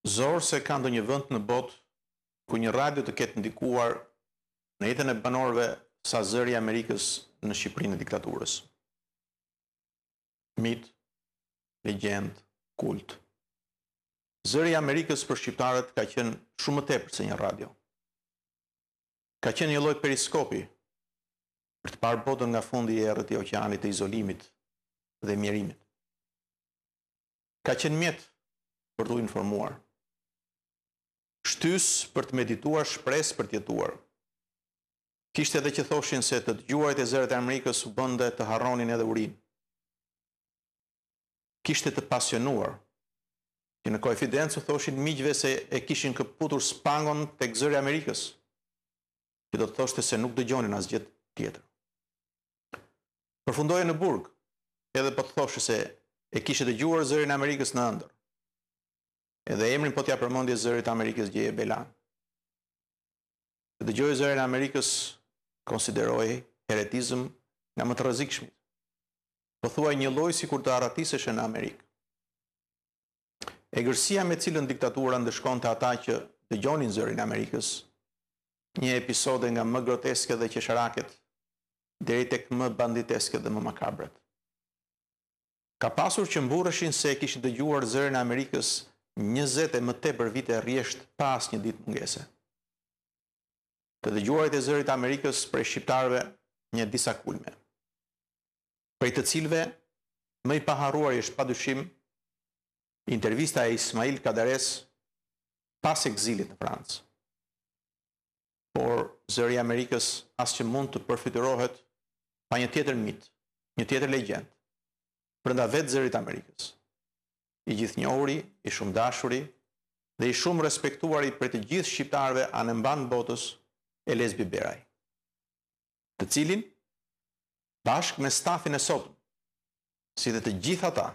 Zorë se ka ndonjë vend në botë ku një radio të ketë ndikuar në jetën e banorëve sa zëri i Amerikës në Shqipërinë e diktaturës. Mit, legjend, kult. Zëri i Amerikës për shqiptarët ka qenë shumë më tepër se një radio. Ka qenë një lloj periskopi për të parë botën nga fundi i errët i oqeanit të izolimit dhe mjerimit. Ka qenë mjet për t'u informuar. Shtys për të medituar, shpresë për të jetuar. Kishte edhe që thoshin se të dëgjuarit e zërit e Amerikës u bënte të harronin edhe urinë. Kishte të pasionuar, që në konfidencë thoshin miqve se e kishin këputur spangon tek zëri i Amerikës, që do të thoshte se nuk dëgjonin asgjë tjetër. Përfundoje në burg, edhe po të thoshte se e kishte dëgjuar zërin e Amerikës në ëndër. Edhe emrin po t'ja përmendje zërit e Amerikës gjeje Belan. Të dëgjojë zërin e Amerikës konsideroi heretizëm nga më të rrezikshmit. Po thuaj një lloj sikur të arratisesh në Amerikë. Egërsia me cilën diktatura ndëshkonte ata që dëgjonin zërin e Amerikës, një episode nga më groteske dhe qesharaket deri tek më banditeske dhe më makabret. Ka pasur që mburreshin se e kishin dëgjuar zërin e Amerikës 20 e më tepër vite rresht pa asnjë ditë mungese. Të dëgjuarit e zërit të Amerikës prej shqiptarëve një disa kulme. Prej të cilëve më i paharruar është padyshim intervista e Ismail Kadares pas ekzilit në Francë. Por zëri i Amerikës as që mund të përfiturohet pa një tjetër mit, një tjetër legjend, brenda vetë zërit të Amerikës. I gjithnjohuri, i shumë dashuri dhe i shumë respektuari për të gjithë shqiptarëve anë mban botës Elezbi Beraj, të cilin bashkë me stafin e sotëm, si dhe të gjithë ata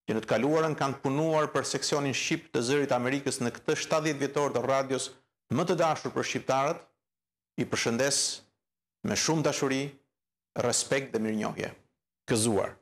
që në të kaluarën kanë punuar për seksionin shqip të zërit të Amerikës në këtë 70 vjetor të radios më të dashur për shqiptarët, i përshëndes me shumë dashuri, respekt dhe mirënjohje. Gëzuar.